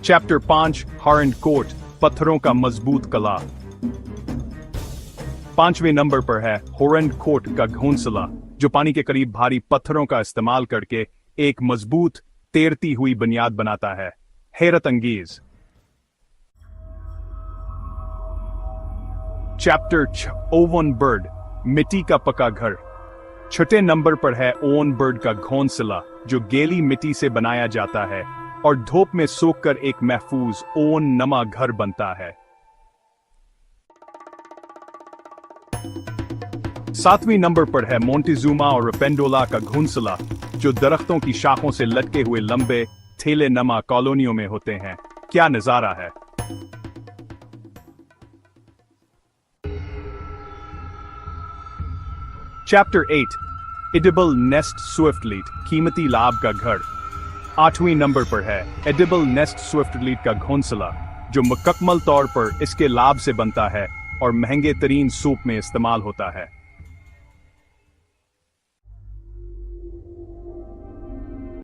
Chapter 5 horn coat, पत्थरों का मजबूत कला। 5वें नंबर पर है हॉर्न कोट का घोंसला, जो पानी के करीब भारी पत्थरों का इस्तेमाल करके एक मजबूत तैरती हुई बुनियाद बनाता है। हैरत अंगेज। चैप्टर 6 ओवन बर्ड, मिट्टी का पका घर। 6ठे नंबर पर है ओवन बर्ड का घोंसला, जो गीली मिट्टी से बनाया जाता है और धूप में सोखकर एक महफूज ओवन नमा घर बनता है। 7वीं नंबर पर है मोंटेजुमा और पेंडोला का घोंसला, जो दरख्तों की शाखों से लटके हुए लंबे थैले नमा कॉलोनियों में होते हैं। क्या नजारा है। चैप्टर 8 एडिबल नेस्ट स्विफ्टलीट, कीमती लाभ का घर। 8वीं नंबर पर है एडिबल नेस्ट स्विफ्टलीट का घोंसला, जो मुकम्मल तौर पर इसके लाभ से बनता है और महंगे तरीन सूप में इस्तेमाल होता है।